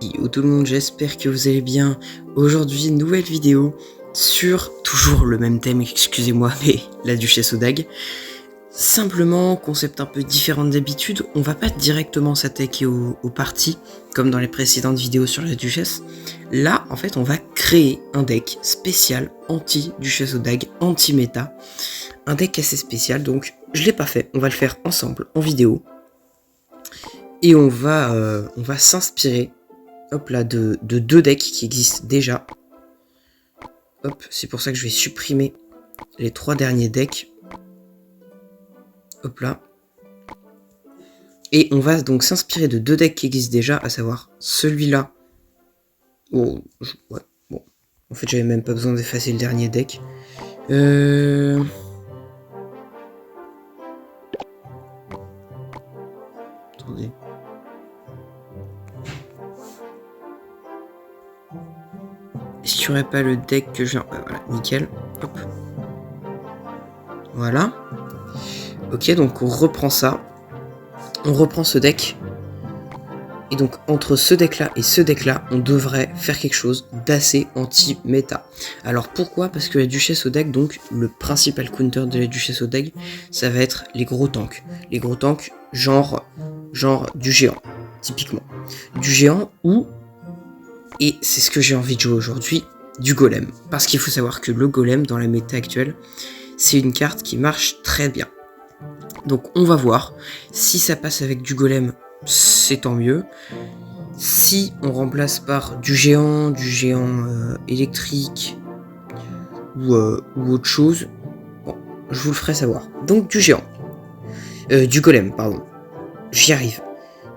Yo tout le monde, j'espère que vous allez bien. Aujourd'hui, nouvelle vidéo sur toujours le même thème, excusez-moi, mais la duchesse aux dagues. Simplement, concept un peu différent d'habitude, on va pas directement s'attaquer au party, comme dans les précédentes vidéos sur la duchesse. Là, en fait, on va créer un deck spécial anti-duchesse aux dagues, anti-méta. Un deck assez spécial, donc je l'ai pas fait, on va le faire ensemble en vidéo. Et on va s'inspirer, hop là, de deux decks qui existent déjà. Hop, c'est pour ça que je vais supprimer les 3 derniers decks. Hop là. Et on va donc s'inspirer de 2 decks qui existent déjà, à savoir celui-là. Oh, ouais, bon. En fait, j'avais même pas besoin d'effacer le dernier deck. Attendez. Est-ce qu'il n'y aurait pas le deck que je viens... Ouais, voilà, nickel. Hop. Voilà. Ok, donc on reprend ça. On reprend ce deck. Et donc entre ce deck là et ce deck là, on devrait faire quelque chose d'assez anti-méta. Alors pourquoi? Parce que la duchesse aux dagues, donc le principal counter de la duchesse aux dagues, ça va être les gros tanks. Les gros tanks genre du géant, typiquement. Du géant ou, et c'est ce que j'ai envie de jouer aujourd'hui, du golem. Parce qu'il faut savoir que le golem dans la méta actuelle, c'est une carte qui marche très bien. Donc on va voir si ça passe avec du golem, c'est tant mieux. Si on remplace par du géant électrique ou autre chose, bon, je vous le ferai savoir. Donc du géant, du golem, pardon, j'y arrive.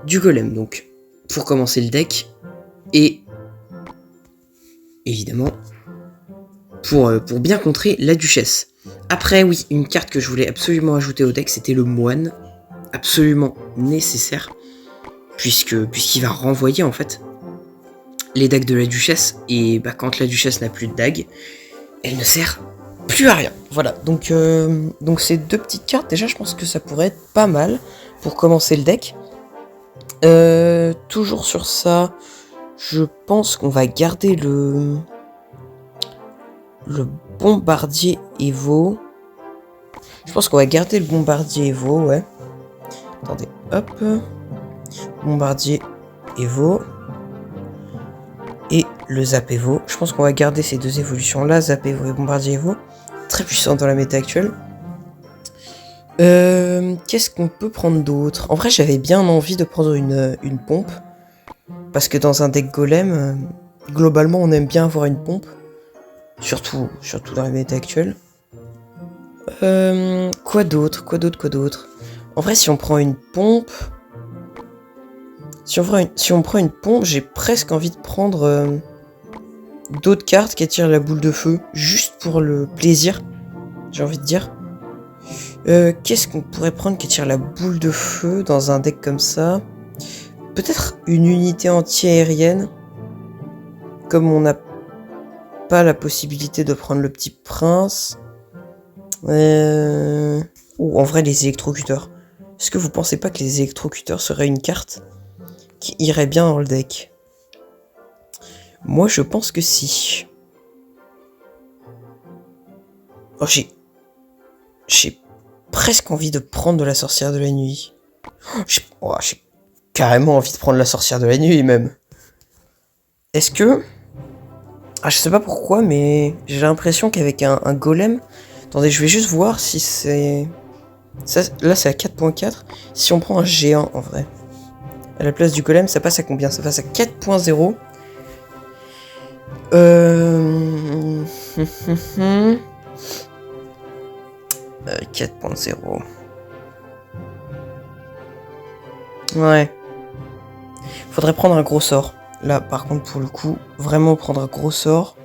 Du golem, donc pour commencer le deck, et évidemment pour bien contrer la duchesse. Après oui, une carte que je voulais absolument ajouter au deck, c'était le moine, absolument nécessaire. Puisqu'il va renvoyer en fait les dagues de la duchesse, et bah, quand la duchesse n'a plus de dagues, elle ne sert plus à rien. Voilà, donc ces 2 petites cartes, déjà je pense que ça pourrait être pas mal pour commencer le deck. Toujours sur ça, je pense qu'on va garder le bombardier Evo. Je pense qu'on va garder le bombardier Evo, ouais. Attendez, hop. Bombardier Evo et le Zap Evo. Je pense qu'on va garder ces 2 évolutions là, Zap Evo et Bombardier Evo, très puissant dans la méta actuelle. Qu'est-ce qu'on peut prendre d'autre? En vrai, j'avais bien envie de prendre une pompe, parce que dans un deck golem, globalement, on aime bien avoir une pompe, surtout dans la méta actuelle. Quoi d'autre? En vrai, si on prend une pompe... Si on prend une pompe, j'ai presque envie de prendre d'autres cartes qui attirent la boule de feu, juste pour le plaisir, j'ai envie de dire. Qu'est-ce qu'on pourrait prendre qui attire la boule de feu dans un deck comme ça? Peut-être une unité anti-aérienne, comme on n'a pas la possibilité de prendre le petit prince. Ou en vrai, les électrocuteurs. Est-ce que vous pensez pas que les électrocuteurs seraient une carte qui irait bien dans le deck? Moi, je pense que si. Oh, j'ai presque envie de prendre de la sorcière de la nuit. J'ai carrément envie de prendre la sorcière de la nuit, même. Est-ce que... Ah, je sais pas pourquoi, mais j'ai l'impression qu'avec un golem... Attendez, je vais juste voir si c'est... Là, c'est à 4.4. Si on prend un géant, en vrai... À la place du golem, ça passe à combien? Ça passe à 4.0. 4.0. Ouais. Faudrait prendre un gros sort. Là, par contre, pour le coup, vraiment prendre un gros sort.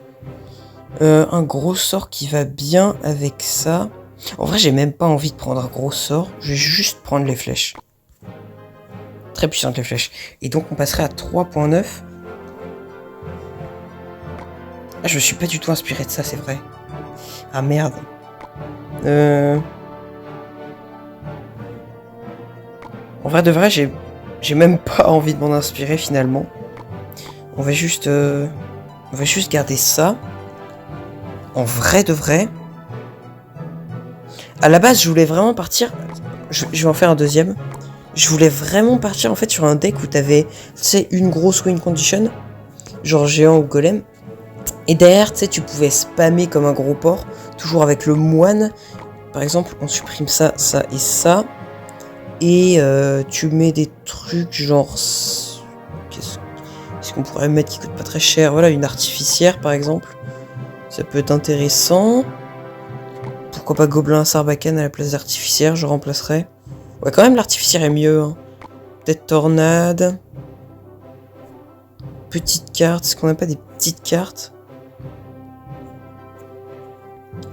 Un gros sort qui va bien avec ça. En vrai, j'ai même pas envie de prendre un gros sort. Je vais juste prendre les flèches. Très puissantes les flèches. Et donc, on passerait à 3.9. Ah, je me suis pas du tout inspiré de ça, c'est vrai. Ah, merde. En vrai de vrai, j'ai même pas envie de m'en inspirer finalement. On va juste garder ça. En vrai de vrai. À la base, je voulais vraiment partir... Je vais en faire un deuxième. Je voulais vraiment partir en fait sur un deck où t'avais, tu sais, une grosse win condition. Genre géant ou golem. Et derrière, tu sais, tu pouvais spammer comme un gros porc. Toujours avec le moine. Par exemple, on supprime ça, ça et ça. Et tu mets des trucs genre... Qu'est-ce qu'on pourrait mettre qui coûte pas très cher? Voilà, une artificière par exemple. Ça peut être intéressant. Pourquoi pas gobelin sarbacane à la place d'artificière, je remplacerai. Ouais, quand même l'artificière est mieux. Hein. Peut-être tornade. Petite carte, est-ce qu'on n'a pas des petites cartes?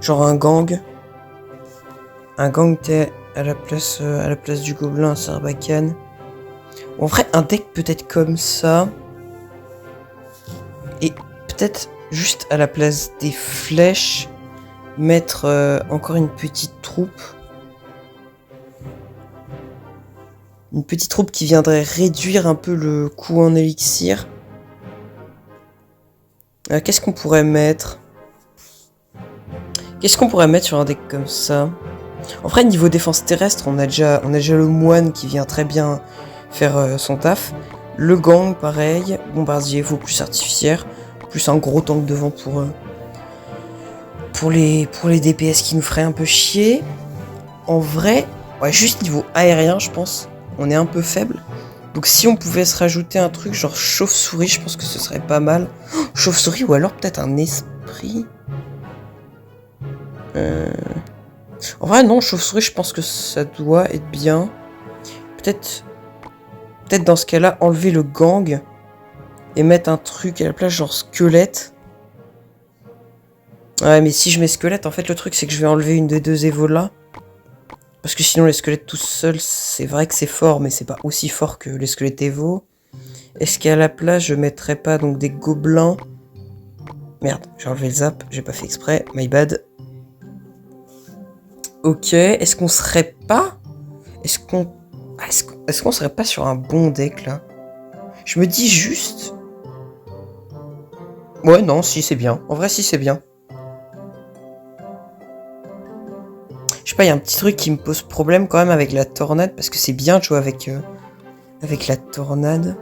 Genre un gang. Un gang t'es à la place du gobelin sarbacane. On ferait un deck peut-être comme ça. Et peut-être juste à la place des flèches, mettre encore une petite troupe. Une petite troupe qui viendrait réduire un peu le coût en élixir. Qu'est-ce qu'on pourrait mettre? Qu'est-ce qu'on pourrait mettre sur un deck comme ça? En vrai, niveau défense terrestre, on a déjà le moine qui vient très bien faire son taf. Le gang, pareil. Bombardier, vous plus artificière. Plus un gros tank devant pour les DPS qui nous feraient un peu chier. En vrai, ouais, juste niveau aérien, je pense, on est un peu faible. Donc si on pouvait se rajouter un truc genre chauve-souris, je pense que ce serait pas mal. Oh, chauve-souris ou alors peut-être un esprit. En vrai, non, chauve-souris, je pense que ça doit être bien. Peut-être dans ce cas-là, enlever le gang et mettre un truc à la place, genre squelette. Ouais, mais si je mets squelette, en fait, le truc, c'est que je vais enlever une des deux évolas. Parce que sinon, les squelettes tout seuls, c'est vrai que c'est fort, mais c'est pas aussi fort que les squelettes évo. Est-ce qu'à la place, je mettrais pas donc des gobelins? Merde, j'ai enlevé le zap, j'ai pas fait exprès, my bad. Ok, est-ce qu'on serait pas... Est-ce qu'on serait pas sur un bon deck, là? Je me dis juste... Ouais, non, si, c'est bien. En vrai, si, c'est bien. Je sais pas, il y a un petit truc qui me pose problème quand même avec la tornade, parce que c'est bien de jouer avec la tornade.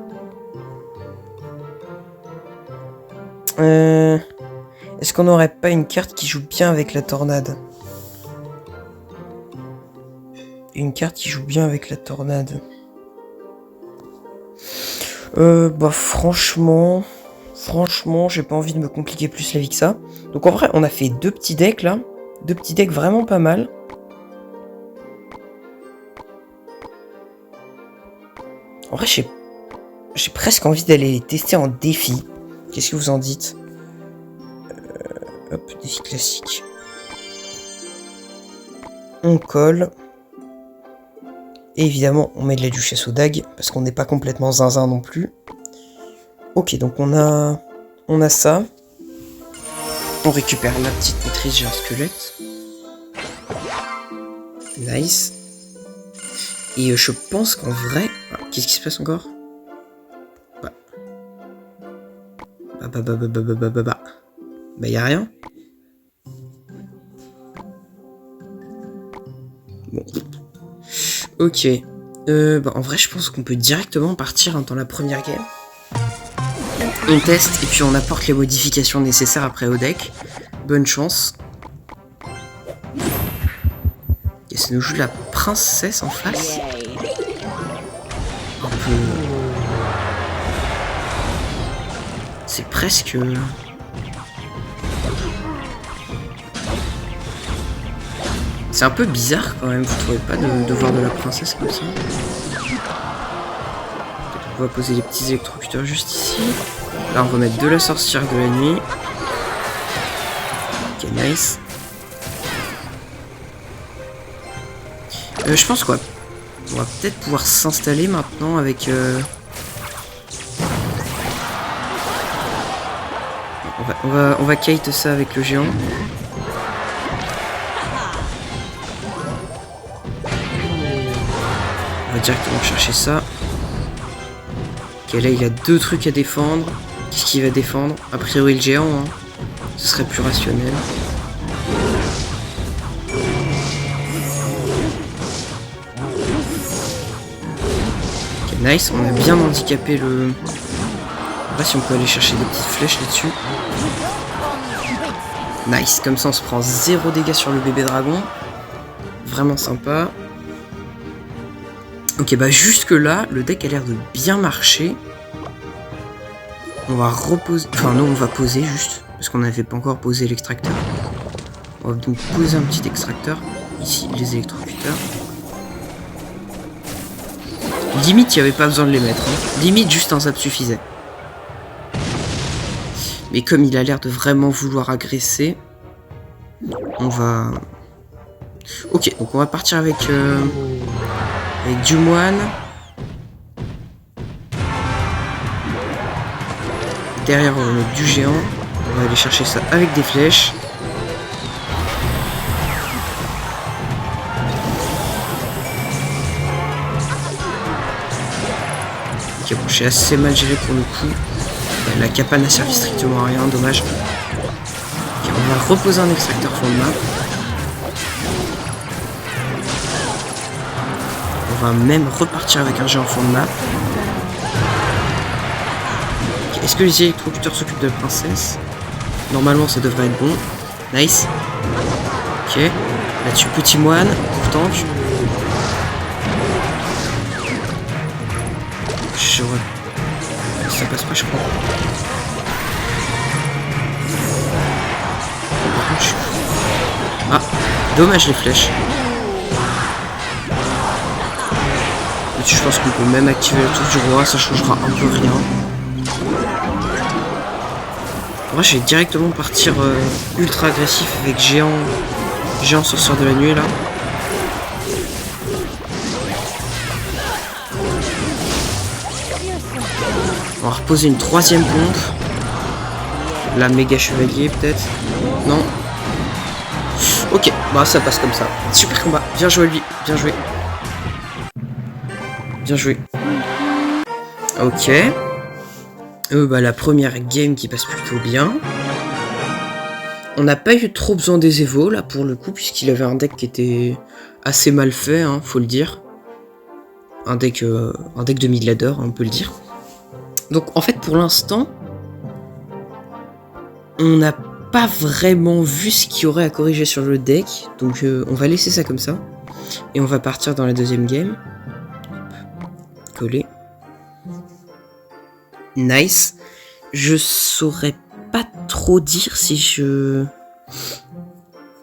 Est-ce qu'on n'aurait pas une carte qui joue bien avec la tornade? Une carte qui joue bien avec la tornade. Bah franchement, j'ai pas envie de me compliquer plus la vie que ça. Donc en vrai, on a fait deux petits decks là. Deux petits decks vraiment pas mal. En vrai, j'ai presque envie d'aller les tester en défi. Qu'est-ce que vous en dites? Hop, défi classique. On colle. Et évidemment, on met de la duchesse au dag, parce qu'on n'est pas complètement zinzin non plus. Ok, donc on a ça. On récupère la petite maîtrise géant squelette. Nice. Et je pense qu'en vrai... Ah, qu'est-ce qui se passe encore? Bah y'a rien. Bon. Ok. Bah en vrai je pense qu'on peut directement partir dans la première game. On teste et puis on apporte les modifications nécessaires après au deck. Bonne chance. Et ça nous joue la princesse en face. Un peu... C'est presque... C'est un peu bizarre quand même, vous trouvez pas de voir de la princesse comme ça? On va poser les petits électrocuteurs juste ici. Là on va mettre de la sorcière de la nuit. Ok, nice. Je pense quoi. On va peut-être pouvoir s'installer maintenant avec... On va kite ça avec le géant. On va directement chercher ça. Ok, là il a deux trucs à défendre. Qu'est-ce qu'il va défendre? A priori le géant, hein. Ce serait plus rationnel. Ok, nice, on a bien handicapé le... On va si on peut aller chercher des petites flèches là-dessus. Nice, comme ça on se prend 0 dégâts sur le bébé dragon. Vraiment sympa. Ok, bah jusque là, le deck a l'air de bien marcher. On va reposer... Enfin non, on va poser juste. Parce qu'on n'avait pas encore posé l'extracteur. On va donc poser un petit extracteur. Ici, les électrocuteurs. Limite, il n'y avait pas besoin de les mettre. Hein. Limite, juste un zap suffisait. Mais comme il a l'air de vraiment vouloir agresser, on va... Ok, donc on va partir avec du moine. Derrière, on va mettre du géant. On va aller chercher ça avec des flèches. Ok, bon, j'ai assez mal géré pour le coup. La capa n'a servi strictement à rien, dommage. Ok, on va reposer un extracteur fond de map. On va même repartir avec un géant fond de map. Okay, est-ce que les électrocuteurs s'occupent de la princesse? Normalement ça devrait être bon. Nice. Ok. Là-dessus petit moine. Tank. Ça passe pas je crois. Ah, dommage les flèches. Là-dessus, je pense qu'on peut même activer la tour du roi, ça changera un peu rien. En vrai, je vais directement partir ultra agressif avec géant sorcière de la nuit là. On va reposer une 3ème pompe. La méga chevalier peut-être. Non. Ok, bah ça passe comme ça. Super combat, bien joué lui, bien joué. Bien joué. Ok. Bah la première game qui passe plutôt bien. On n'a pas eu trop besoin des évos là pour le coup, puisqu'il avait un deck qui était assez mal fait, hein, faut le dire. Un deck de mid-ladder, on peut le dire. Donc en fait pour l'instant, on n'a pas vraiment vu ce qu'il y aurait à corriger sur le deck. Donc on va laisser ça comme ça. Et on va partir dans la deuxième game. Coller. Nice. Je saurais pas trop dire si je...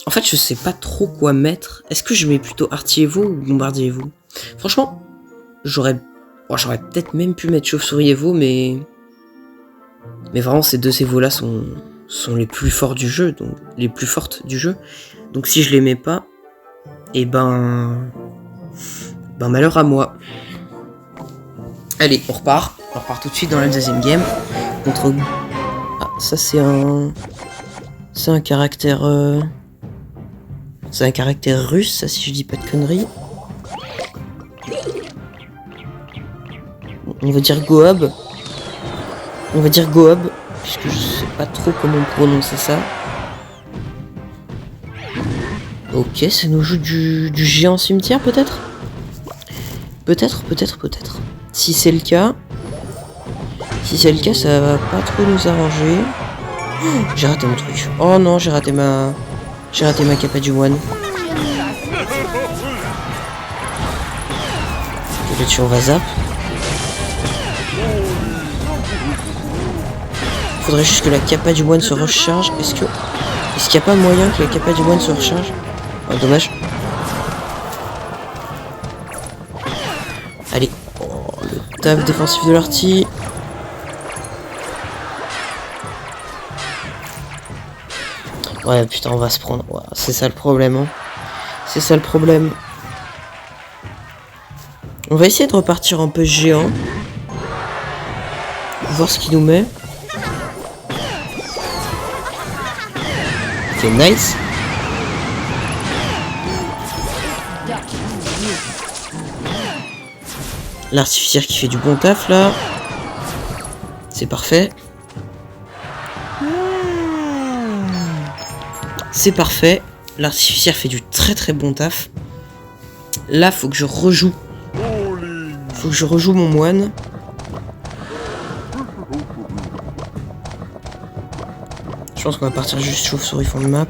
En fait je sais pas trop quoi mettre. Est-ce que je mets plutôt artiller-vous ou bombardier-vous? Franchement, j'aurais peut-être même pu mettre chauve-souris Evo, mais vraiment ces deux Evo là sont les plus forts du jeu, donc les plus fortes du jeu. Donc si je les mets pas, et ben malheur à moi. Allez, on repart tout de suite dans la deuxième game contre... Ah, ça c'est un caractère russe, ça si je dis pas de conneries. On va dire Goab. Puisque je sais pas trop comment prononcer ça. Ok, ça nous joue du géant cimetière peut-être. Peut-être. Si c'est le cas, ça va pas trop nous arranger. Oh, j'ai raté mon truc. Oh non, j'ai raté ma capa du moine. Ok, là-dessus on va zap. Faudrait juste que la capa du moine se recharge. Est-ce qu'il n'y a pas moyen que la capa du moine se recharge? Oh, dommage. Allez. Oh, le taf défensif de l'arty. Ouais, putain, on va se prendre. Ouais, c'est ça le problème. Hein. C'est ça le problème. On va essayer de repartir un peu géant. Voir ce qu'il nous met. Ok, nice. L'artificière qui fait du bon taf là. C'est parfait. C'est parfait. L'artificière fait du très très bon taf. Là, faut que je rejoue. Faut que je rejoue mon moine. Je pense qu'on va partir juste chauve-souris fond de map.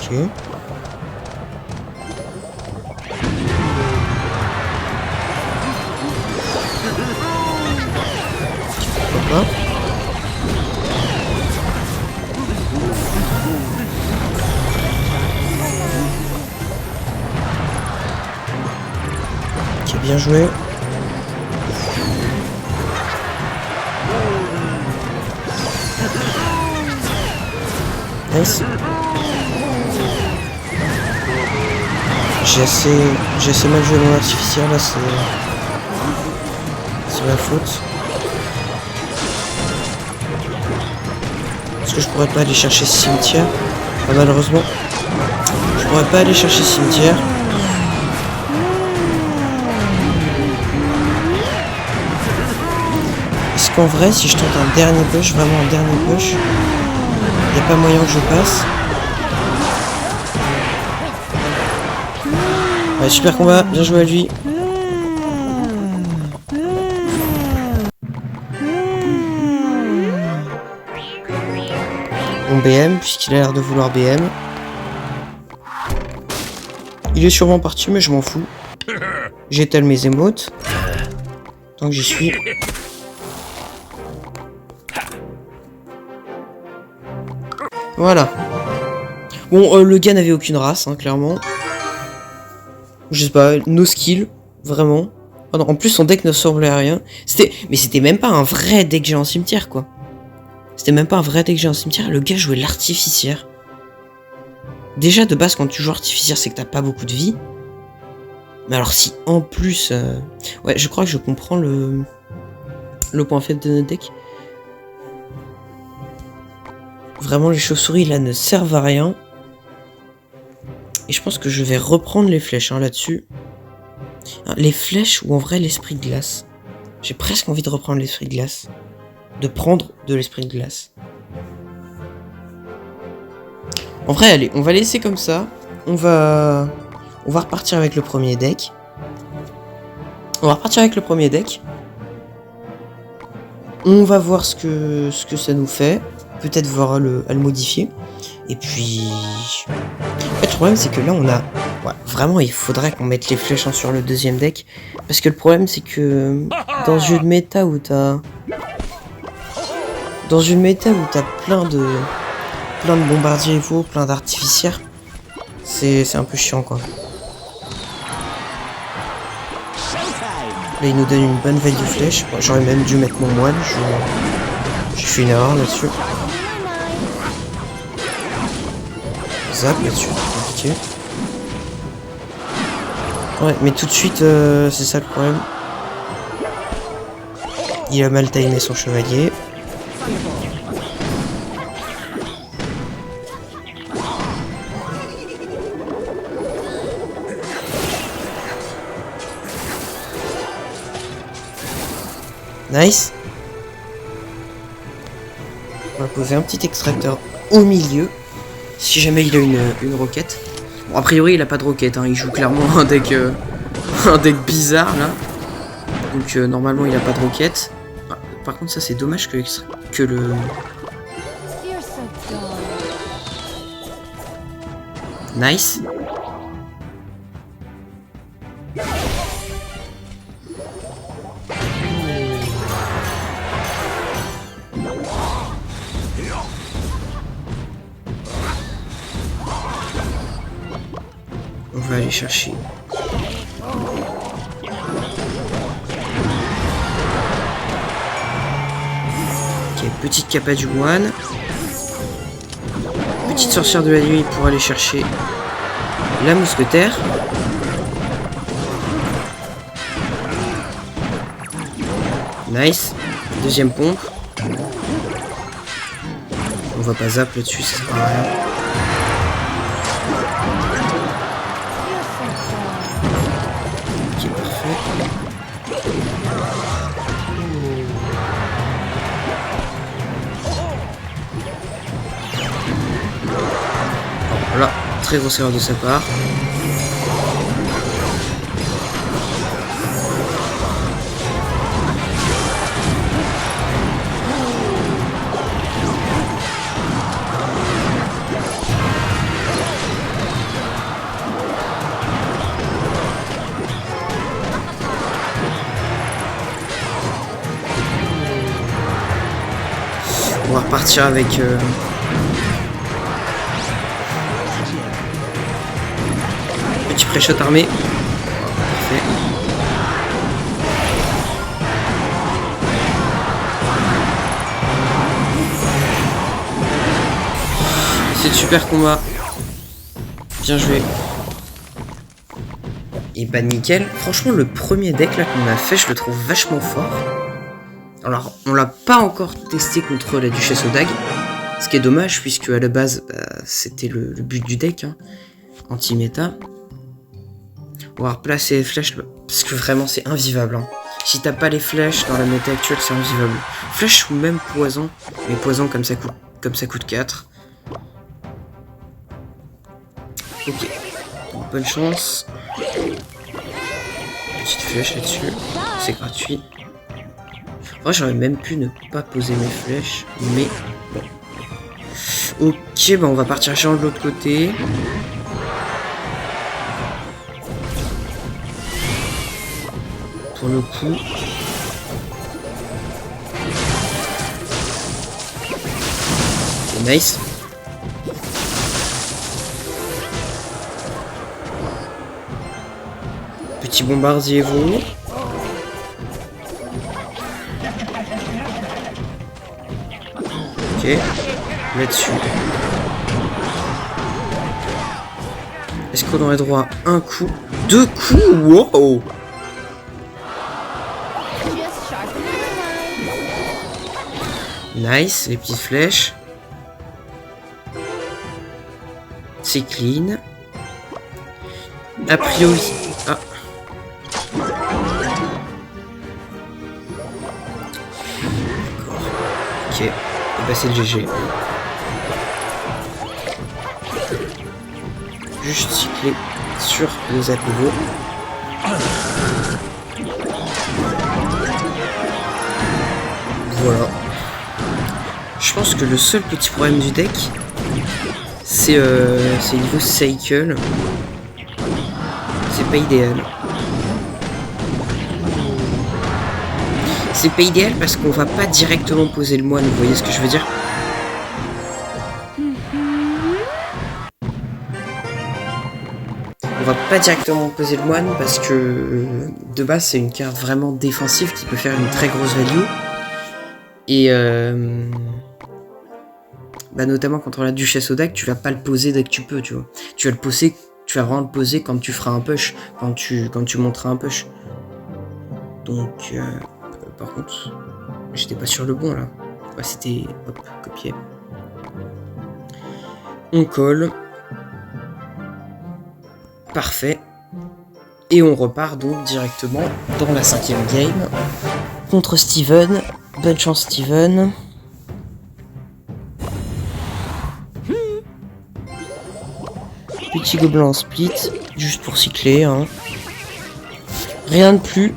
Ok. Pourquoi pas. Ok, bien joué. Nice. J'ai assez mal joué mon artificiel là, c'est ma faute. Est-ce que je pourrais pas aller chercher ce cimetière? Ah, malheureusement, je pourrais pas aller chercher ce cimetière. Est-ce qu'en vrai, si je tente un dernier push, vraiment un dernier push, y a pas moyen que je passe? Ouais, super combat, bien joué à lui. Bon BM, puisqu'il a l'air de vouloir BM. Il est sûrement parti, mais je m'en fous. J'étale mes émotes. Tant que j'y suis. Voilà. Bon, le gars n'avait aucune race, hein, clairement. Je sais pas, no skill, vraiment. Oh non, en plus, son deck ne ressemblait à rien. Mais c'était même pas un vrai deck géant cimetière, quoi. C'était même pas un vrai deck géant cimetière. Le gars jouait l'artificière. Déjà, de base, quand tu joues artificière, c'est que t'as pas beaucoup de vie. Mais alors, si en plus... Ouais, je crois que je comprends le point faible de notre deck. Vraiment, les chauves-souris, là, ne servent à rien. Et je pense que je vais reprendre les flèches, hein, là-dessus. Les flèches ou en vrai l'esprit de glace. J'ai presque envie de reprendre l'esprit de glace. De prendre de l'esprit de glace. En vrai, allez, on va laisser comme ça. On va repartir avec le premier deck. On va repartir avec le premier deck. On va voir ce que ça nous fait. Peut-être voir à le modifier. Et puis... En fait, le problème, c'est que là, on a... Ouais, vraiment, il faudrait qu'on mette les flèches sur le deuxième deck. Parce que le problème, c'est que... Dans ce jeu de méta où t'as... Dans une méta où t'as plein de bombardiers évaux, plein d'artificières, c'est un peu chiant, quoi. Là, il nous donne une bonne veille de flèche. Bon, j'aurais même dû mettre mon moine. J'ai fait une erreur là-dessus. Zap là-dessus, c'est compliqué. Ouais, mais tout de suite, c'est ça le problème. Il a mal timé son chevalier. Nice. On va poser un petit extracteur au milieu. Si jamais il a une roquette. Bon, a priori, il a pas de roquette. Hein. Il joue clairement un deck bizarre, là. Donc, normalement, il a pas de roquette. Ah, par contre, ça, c'est dommage que le... Nice. On va aller chercher. Ok, petite capa du moine. Petite sorcière de la nuit pour aller chercher la mousquetaire. Nice. Deuxième pompe. On va pas zap là-dessus, ça sert à rien. Ok, parfait. Voilà, très grosse erreur de sa part. On va repartir avec... Petit pré-shot armé. Parfait. C'est de super combat. Bien joué. Et bah nickel. Franchement, le premier deck là qu'on a fait, je le trouve vachement fort. Alors, on l'a pas encore testé contre la Duchesse aux dagues. Ce qui est dommage, puisque à la base, bah, c'était le but du deck. Hein, anti-méta. On va replacer les flèches, parce que vraiment c'est invivable. Hein. Si t'as pas les flèches dans la méta actuelle, c'est invivable. Flèche ou même poison. Mais poison comme ça coûte 4. Ok. Donc, bonne chance. Petite flèche là-dessus. C'est gratuit. Moi j'aurais même pu ne pas poser mes flèches. Mais bon. Ok, bah on va partir de l'autre côté. Pour le coup. C'est nice. Petit bombardier vous. Ok. Là-dessus. Est-ce qu'on aurait droit à un coup? 2 coups? Wow! Nice, les petites flèches. C'est clean. A priori... Ah. D'accord. Ok. Et bah c'est le GG. Juste cycler sur les apéros. Voilà. Je pense que le seul petit problème du deck, c'est niveau cycle. C'est pas idéal. C'est pas idéal parce qu'on va pas directement poser le moine, vous voyez ce que je veux dire? On va pas directement poser le moine parce que de base c'est une carte vraiment défensive qui peut faire une très grosse value. Et bah notamment contre la Duchesse aux dagues, tu vas pas le poser dès que tu peux, tu vois. Tu vas le poser, tu vas vraiment le poser quand tu feras un push, quand tu monteras un push. Donc par contre, j'étais pas sur le bon là. Ouais, c'était hop, copier. On colle. Parfait. Et on repart donc directement dans la 5e game contre Steven. Bonne chance Steven. Petit gobelin en split, juste pour cycler. Hein. Rien de plus.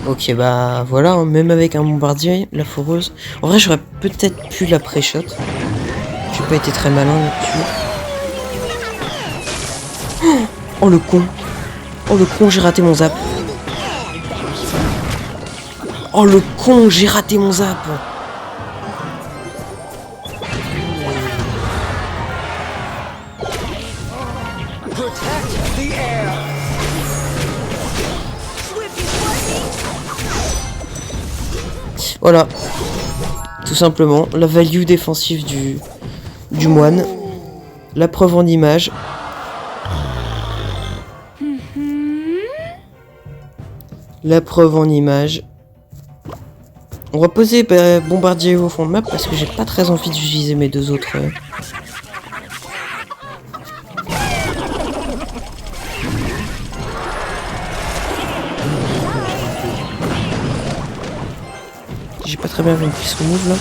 Ok, bah voilà, hein, même avec un bombardier, la foreuse. En vrai, j'aurais peut-être pu la pré-shot. J'ai pas été très malin là-dessus. Oh le con! Oh le con, j'ai raté mon zap! Oh le con, j'ai raté mon zap! Voilà, tout simplement, la value défensive du moine, la preuve en image. La preuve en image. On va poser bombardier au fond de map parce que j'ai pas très envie d'utiliser mes deux autres. pas très bien avec une prise remove là.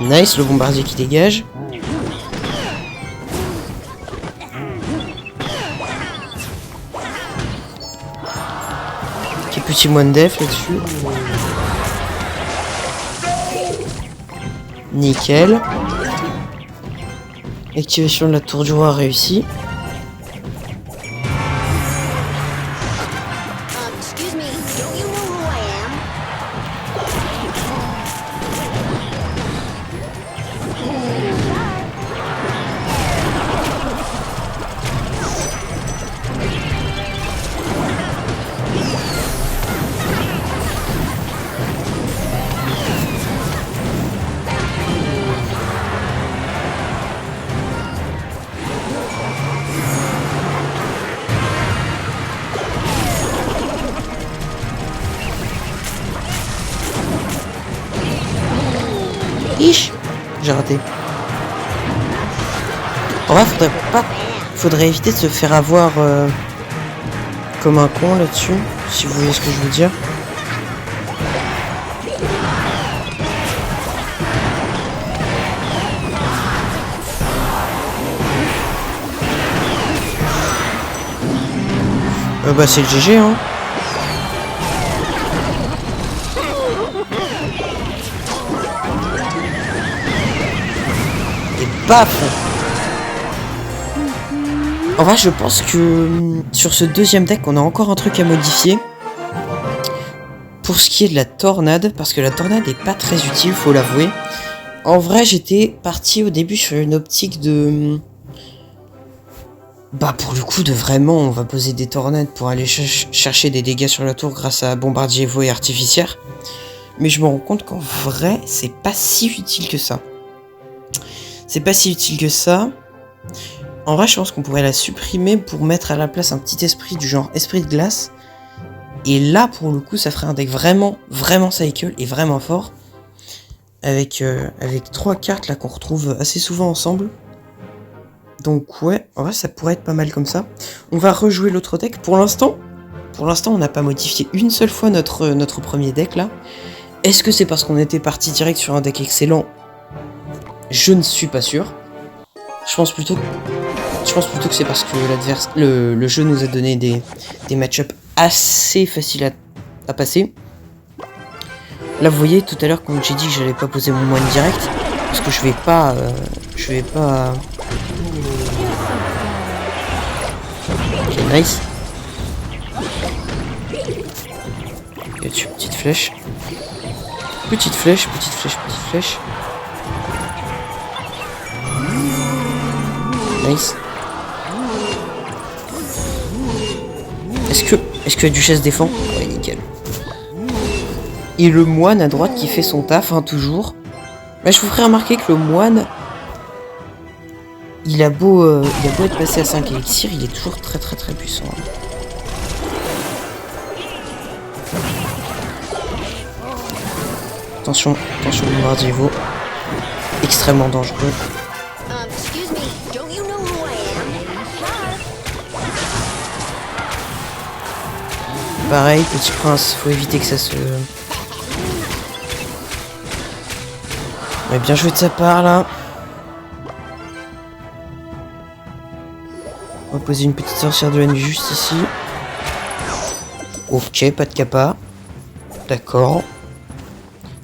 Nice, le bombardier qui dégage. Ok, petit moine def là-dessus. Nickel. Activation de la tour du roi réussie. J'ai raté. En vrai, faudrait éviter de se faire avoir comme un con là-dessus, si vous voyez ce que je veux dire. Bah c'est le GG hein. Paf. En vrai, je pense que sur ce deuxième deck, on a encore un truc à modifier. Pour ce qui est de la tornade, parce que la tornade est pas très utile, faut l'avouer. En vrai, j'étais parti au début sur une optique de... Bah pour le coup, de vraiment, on va poser des tornades pour aller chercher des dégâts sur la tour grâce à bombardier, veau et artificière. Mais je me rends compte qu'en vrai, c'est pas si utile que ça. C'est pas si utile que ça. En vrai, je pense qu'on pourrait la supprimer pour mettre à la place un petit esprit du genre esprit de glace. Et là, pour le coup, ça ferait un deck vraiment, vraiment cycle et vraiment fort. Avec 3 cartes là qu'on retrouve assez souvent ensemble. Donc ouais, en vrai, ça pourrait être pas mal comme ça. On va rejouer l'autre deck. Pour l'instant, on n'a pas modifié une seule fois notre premier deck là. Est-ce que c'est parce qu'on était parti direct sur un deck excellent ? Je ne suis pas sûr. Je pense plutôt que c'est parce que le jeu nous a donné des match-ups assez faciles à passer. Là, vous voyez, tout à l'heure, quand j'ai dit que j'allais pas poser mon moine direct, parce que je vais pas... Ok, nice. Et dessus, petite flèche. Petite flèche, petite flèche, petite flèche. Nice. Est-ce que la duchesse défend? Ouais, nickel. Et le moine à droite qui fait son taf, hein, toujours. Bah, je vous ferai remarquer que le moine, il a beau être passé à 5 élixirs, il est toujours très très très puissant. Attention, attention, bombardier veau. Extrêmement dangereux. Pareil, petit prince, faut éviter que ça se... Ouais, bien joué de sa part là. On va poser une petite sorcière de la nuit juste ici. Ok, pas de kappa. D'accord.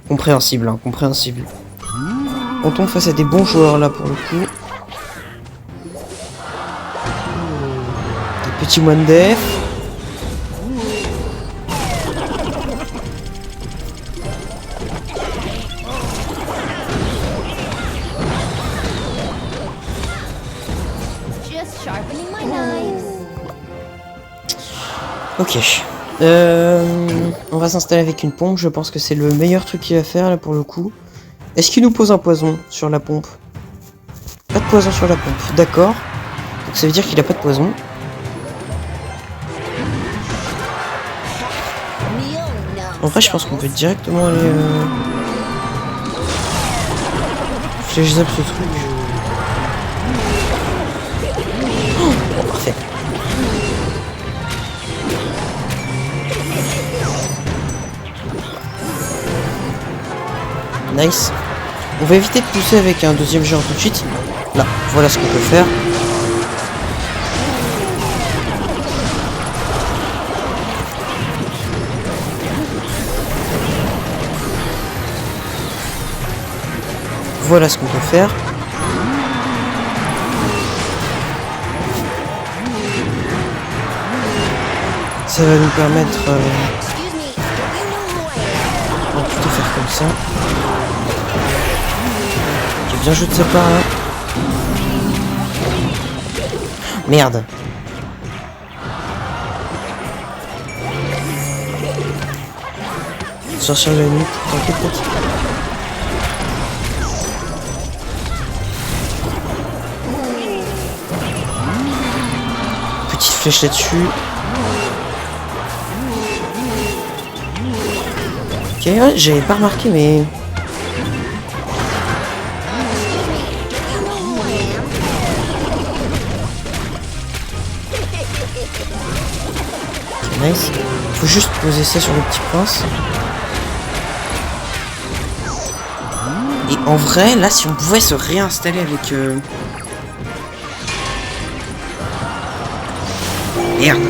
Compréhensible, hein, compréhensible. On tombe face à des bons joueurs là pour le coup. Des petits moines def. Ok. On va s'installer avec une pompe. Je pense que c'est le meilleur truc qu'il va faire là pour le coup. Est-ce qu'il nous pose un poison sur la pompe? Pas de poison sur la pompe. D'accord. Donc ça veut dire qu'il a pas de poison. En vrai, je pense qu'on peut directement aller... Flèche zap ce truc. Nice. On va éviter de pousser avec un deuxième géant tout de suite. Là, voilà ce qu'on peut faire. Voilà ce qu'on peut faire. Ça va nous permettre de tout faire comme ça. J'ai bien joué de sa part là. Merde. Sortir la nuit, t'inquiète peut-être. Petite flèche là-dessus. Ok, ouais, j'avais pas remarqué, mais... Ok, nice. Faut juste poser ça sur le petit prince. Et en vrai, là, si on pouvait se réinstaller avec... Merde.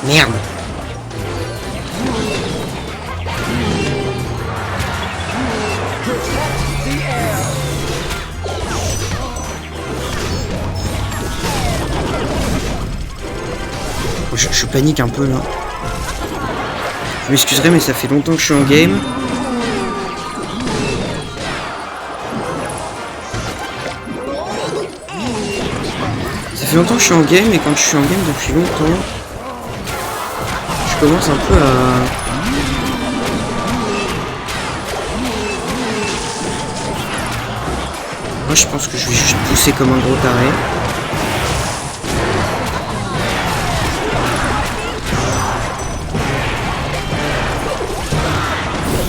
Merde. Je panique un peu là. Je m'excuserai mais ça fait longtemps que je suis en game. Ça fait longtemps que je suis en game et quand je suis en game depuis longtemps, je commence un peu à... Moi je pense que je vais juste pousser comme un gros taré.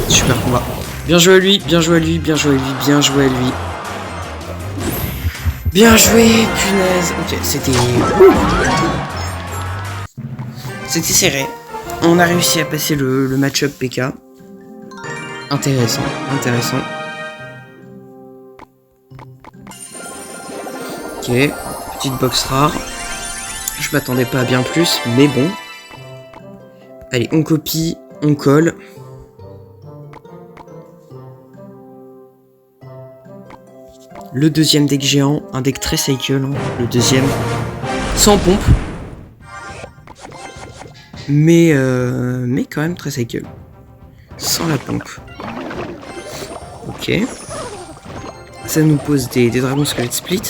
Super combat. Bien joué à lui, bien joué à lui, bien joué à lui, bien joué à lui. Bien joué, punaise. Ok, c'était... C'était serré. On a réussi à passer le match-up PK. Intéressant, intéressant. Ok, petite box rare. Je m'attendais pas à bien plus, mais bon. Allez, on copie, on colle. Le deuxième deck géant, un deck très cycle, hein. Le deuxième, sans pompe. Mais quand même très cycle. Sans la pompe. Ok. Ça nous pose des dragons squelette split.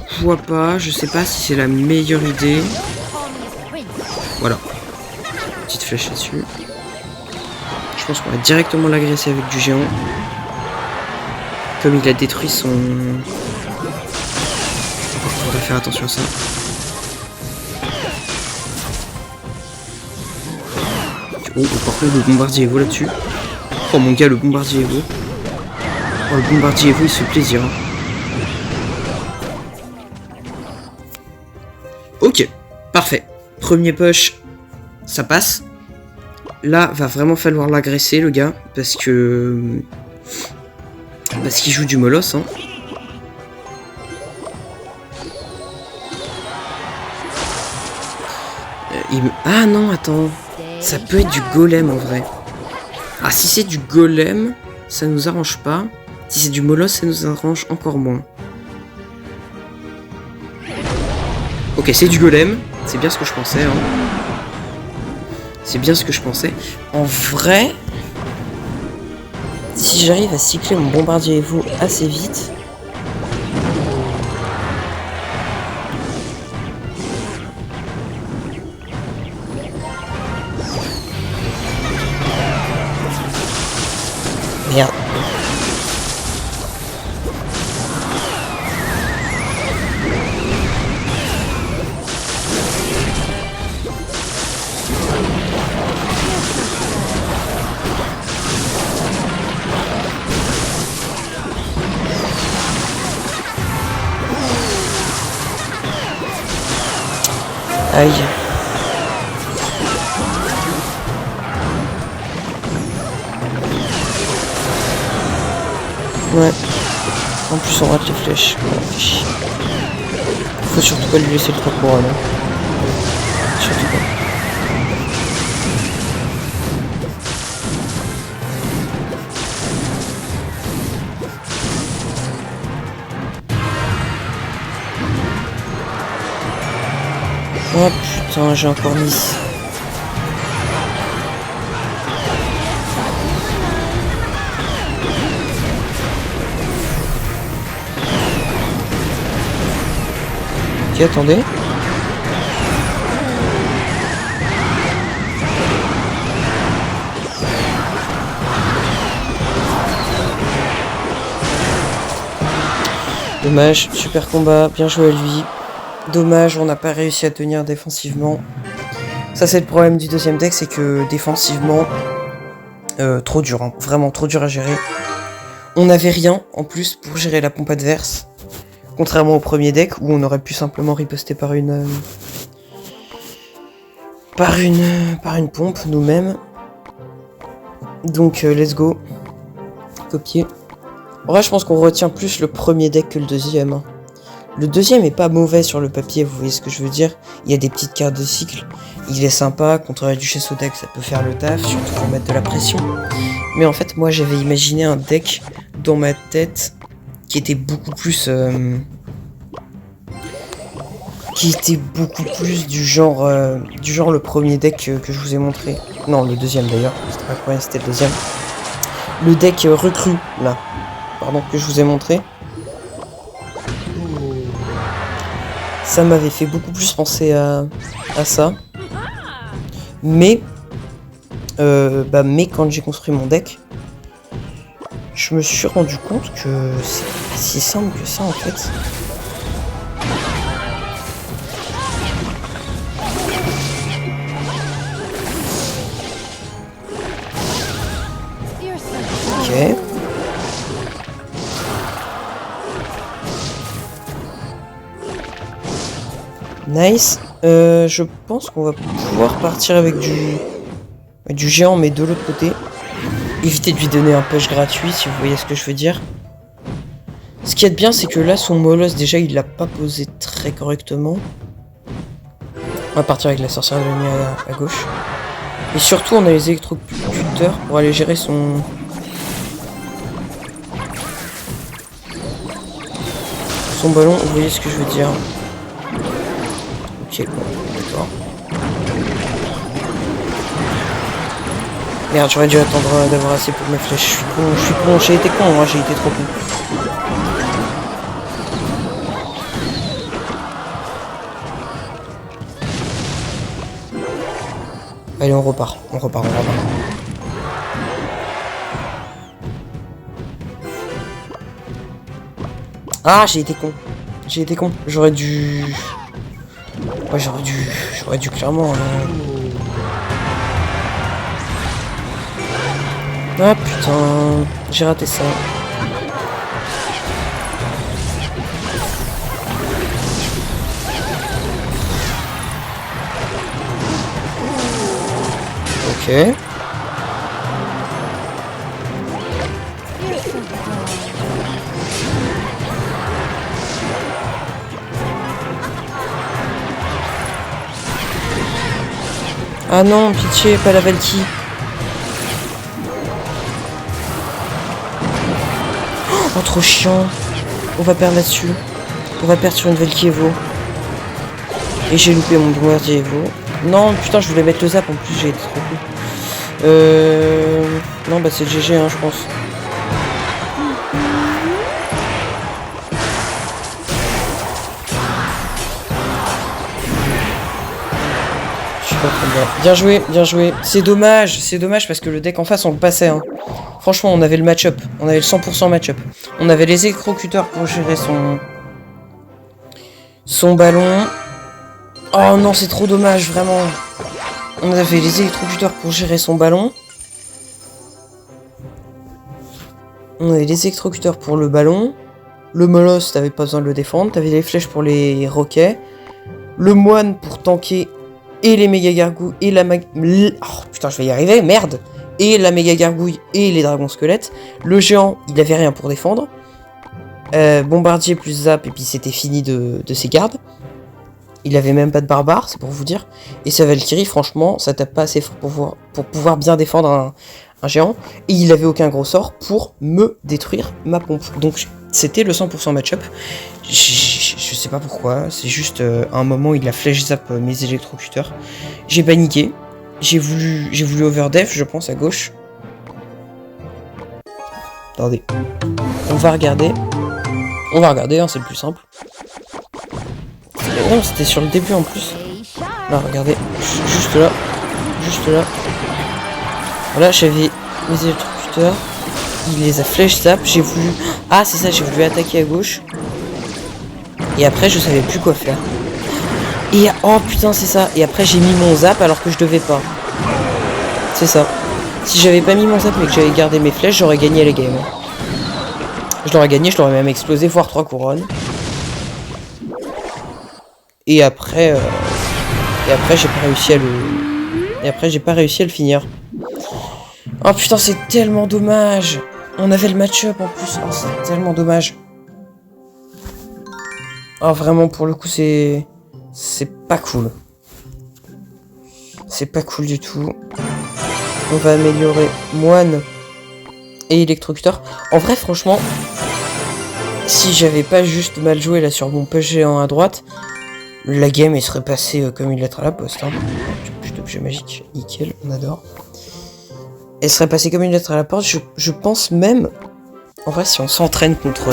Pourquoi pas, je sais pas si c'est la meilleure idée. Voilà. Petite flèche là-dessus. Je pense qu'on va directement l'agresser avec du géant. Comme il a détruit son... On va faire attention à ça. Oh, par contre, le bombardier Evo là-dessus. Oh mon gars, le bombardier Evo. Oh, le bombardier Evo, il se fait plaisir. Hein. Ok, parfait. Premier push, ça passe. Là, va vraiment falloir l'agresser, le gars, parce que... Parce qu'il joue du molosse, hein. Ah non, attends. Ça peut être du golem en vrai. Ah, si c'est du golem, ça nous arrange pas. Si c'est du molosse, ça nous arrange encore moins. Ok, c'est du golem. C'est bien ce que je pensais. Hein. C'est bien ce que je pensais. En vrai... Si j'arrive à cycler mon bombardier Evo assez vite... Merde. Aïe. Ouais. En plus on rate les flèches. Faut surtout pas lui laisser le 3 couronnes. Surtout pas. Oh putain, j'ai encore mis. Ok, attendez. Dommage, super combat, bien joué à lui. Dommage, on n'a pas réussi à tenir défensivement. Ça c'est le problème du deuxième deck, c'est que défensivement, trop dur, hein. Vraiment trop dur à gérer. On n'avait rien en plus pour gérer la pompe adverse. Contrairement au premier deck où on aurait pu simplement riposter par une pompe nous-mêmes. Donc let's go. Copier. En vrai je pense qu'on retient plus le premier deck que le deuxième. Hein. Le deuxième est pas mauvais sur le papier, vous voyez ce que je veux dire. Il y a des petites cartes de cycle. Il est sympa, contre la duchesse au deck ça peut faire le taf, surtout pour mettre de la pression. Mais en fait moi j'avais imaginé un deck dans ma tête qui était beaucoup plus du genre le premier deck que je vous ai montré. Non, le deuxième d'ailleurs, c'était pas le premier, c'était le deuxième. Le deck recru là, pardon, que je vous ai montré. Ça m'avait fait beaucoup plus penser à ça. Mais quand j'ai construit mon deck, je me suis rendu compte que c'est pas si simple que ça en fait. Ok. Nice. Je pense qu'on va pouvoir partir avec du géant, mais de l'autre côté. Éviter de lui donner un push gratuit, si vous voyez ce que je veux dire. Ce qui est bien, c'est que là, son molosse, déjà, il l'a pas posé très correctement. On va partir avec la sorcière de la nuit à gauche. Et surtout, on a les électrocuteurs pour aller gérer son ballon. Vous voyez ce que je veux dire. Ok, bon, d'accord. Merde, j'aurais dû attendre d'avoir assez pour mes flèches. Je suis con, j'ai été con, moi, j'ai été trop con. Allez, on repart. Ah, j'ai été con. J'aurais dû... Ouais, j'aurais dû clairement... Ah putain, j'ai raté ça. Ok. Ah non, pitié, pas la Valky. Oh, trop chiant. On va perdre là-dessus. On va perdre sur une Valky Evo. Et j'ai loupé mon bombardier Evo. Non, putain, je voulais mettre le zap en plus, j'ai été trop cool. Non, bah c'est GG, hein, je pense. Bien joué. C'est dommage parce que le deck en face on le passait. Hein. Franchement, on avait le match-up. On avait le 100% match-up. On avait les électrocuteurs pour gérer son ballon. Oh non, c'est trop dommage, vraiment. On avait les électrocuteurs pour gérer son ballon. On avait les électrocuteurs pour le ballon. Le molosse, t'avais pas besoin de le défendre. T'avais les flèches pour les roquets. le moine pour tanker et les méga gargouilles et la oh putain, je vais y arriver, merde. Et la méga gargouille et les dragons squelettes. Le géant, il avait rien pour défendre. Bombardier plus zap et puis c'était fini de ses gardes. Il avait même pas de barbare, c'est pour vous dire. Et sa Valkyrie, franchement, ça tape pas assez fort pour pouvoir bien défendre un géant. Et il avait aucun gros sort pour me détruire ma pompe. Donc c'était le 100% match-up. Je sais pas pourquoi, c'est juste à un moment il a flash zap mes électrocuteurs. J'ai paniqué. J'ai voulu overdef, je pense, à gauche. Attendez. On va regarder, hein, c'est le plus simple. Non, c'était sur le début en plus. Là, regardez, juste là. Voilà, j'avais mes électrocuteurs. Il les a flash zap, j'ai voulu... Ah, c'est ça, j'ai voulu attaquer à gauche. Et après, je savais plus quoi faire. Et... Oh putain, c'est ça. Et après, j'ai mis mon zap alors que je devais pas. C'est ça. Si j'avais pas mis mon zap mais que j'avais gardé mes flèches, j'aurais gagné les games. Je l'aurais gagné, je l'aurais même explosé, voire 3 couronnes. Et après j'ai pas réussi à le... Et après j'ai pas réussi à le finir. Oh putain, c'est tellement dommage. On avait le match-up en plus. Oh, c'est tellement dommage. Oh vraiment, pour le coup, c'est pas cool. C'est pas cool du tout. On va améliorer moine et électrocuteur. En vrai, franchement, si j'avais pas juste mal joué là sur mon push géant à droite, la game elle serait passée comme une lettre à la poste. Hein. Putain, objet magique, nickel, on adore. Elle serait passée comme une lettre à la poste. Je pense même, en vrai, si on s'entraîne contre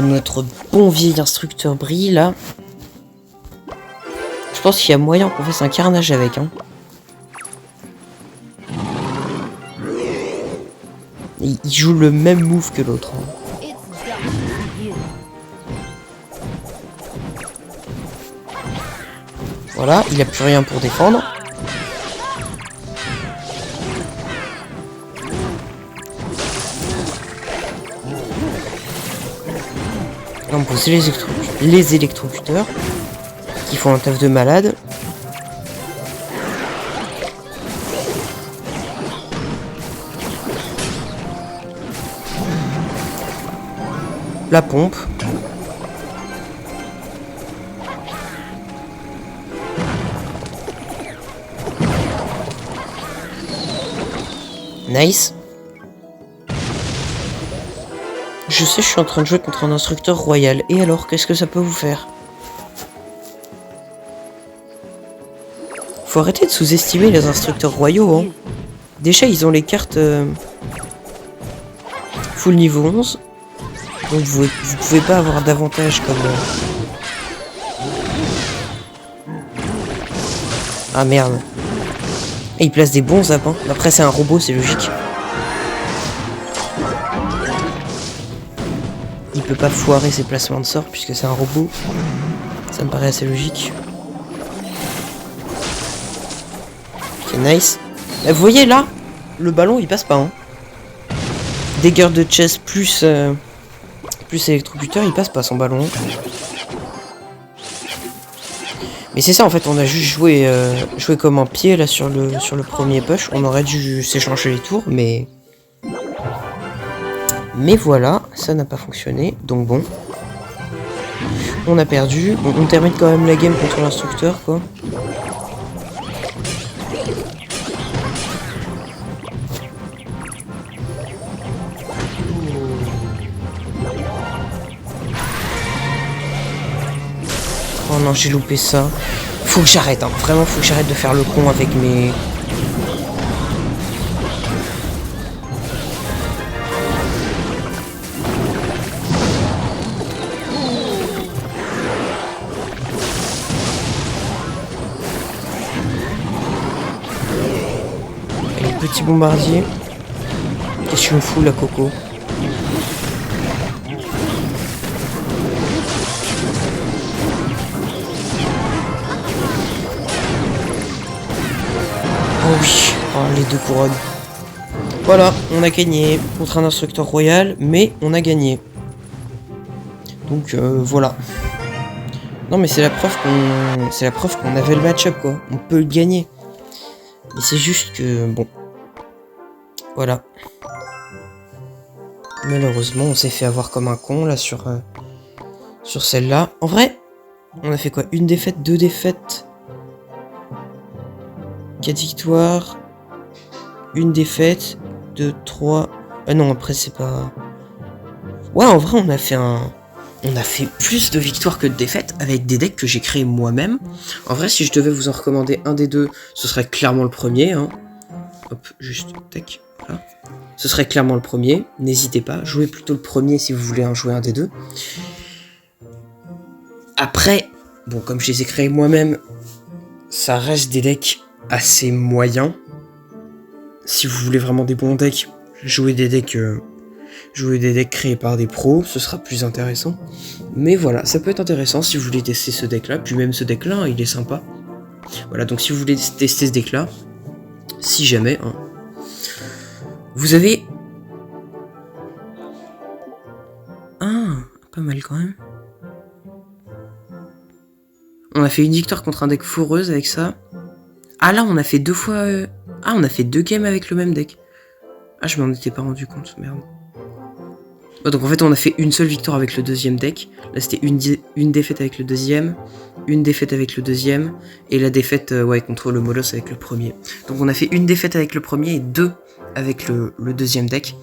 notre bon vieil instructeur Brie là, je pense qu'il y a moyen qu'on fasse un carnage avec. Hein. Il joue le même move que l'autre. Hein. Voilà, il a plus rien pour défendre. On pose les électrocuteurs qui font un taf de malade. La pompe. Nice. Je sais, je suis en train de jouer contre un instructeur royal. Et alors, qu'est-ce que ça peut vous faire? Faut arrêter de sous-estimer les instructeurs royaux. Hein. Déjà, ils ont les cartes full niveau 11. Donc vous pouvez pas avoir d'avantage comme... Ah merde. Et il place des bons zaps. Hein. Après c'est un robot, c'est logique. Il peut pas foirer ses placements de sorts puisque c'est un robot. Ça me paraît assez logique. Ok, nice. Vous voyez là, le ballon il passe pas. Hein. Dagger de chess plus électrocuteur, il passe pas son ballon. Mais c'est ça en fait, on a juste joué comme un pied là sur le premier push. On aurait dû s'échanger les tours, mais voilà, ça n'a pas fonctionné. Donc bon, on a perdu. On termine quand même la game contre l'instructeur quoi. Oh non, j'ai loupé ça. Faut que j'arrête, hein. Vraiment, faut que j'arrête de faire le con avec mes... Allez, petit bombardier. Qu'est-ce que tu me fous, la coco? Oh oui, oh, les 2 couronnes. Voilà, on a gagné contre un instructeur royal, mais on a gagné. Donc voilà. Non mais c'est la preuve qu'on avait le match-up quoi. On peut le gagner. Mais c'est juste que bon. Voilà. Malheureusement, on s'est fait avoir comme un con là sur celle-là. En vrai, on a fait quoi? Une défaite, 2 défaites, 4 victoires, une défaite, 2, 3. Ah non, après c'est pas. Ouais, en vrai, on a fait plus de victoires que de défaites avec des decks que j'ai créés moi-même. En vrai, si je devais vous en recommander un des deux, ce serait clairement le premier. Hein. Hop, juste tac, voilà. Ce serait clairement le premier. N'hésitez pas, jouez plutôt le premier si vous voulez en jouer un des deux. Après, bon, comme je les ai créés moi-même, ça reste des decks assez moyens. Si vous voulez vraiment des bons decks, jouez des decks créés par des pros, ce sera plus intéressant. Mais voilà, ça peut être intéressant si vous voulez tester ce deck là, puis même ce deck là, il est sympa. Voilà, donc si vous voulez tester ce deck là, si jamais, hein, vous avez... Ah, pas mal quand même. On a fait une victoire contre un deck foreuse avec ça. Ah là, on a fait 2 fois... Ah, on a fait 2 games avec le même deck. Ah, je m'en étais pas rendu compte, merde. Oh, donc en fait, on a fait une seule victoire avec le deuxième deck. Là, c'était une défaite avec le deuxième, une défaite avec le deuxième, et la défaite ouais, contre le Molos avec le premier. Donc on a fait une défaite avec le premier et 2 avec le deuxième deck.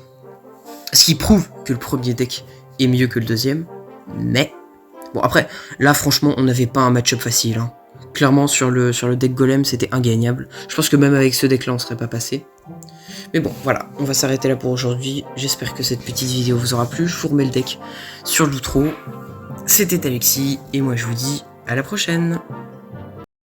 Ce qui prouve que le premier deck est mieux que le deuxième. Mais, bon après, là franchement, on n'avait pas un match-up facile. Hein. Clairement, sur le deck Golem, c'était ingagnable. Je pense que même avec ce deck-là, on serait pas passé. Mais bon, voilà, on va s'arrêter là pour aujourd'hui. J'espère que cette petite vidéo vous aura plu. Je vous remets le deck sur l'outro. C'était Alexis, et moi je vous dis à la prochaine.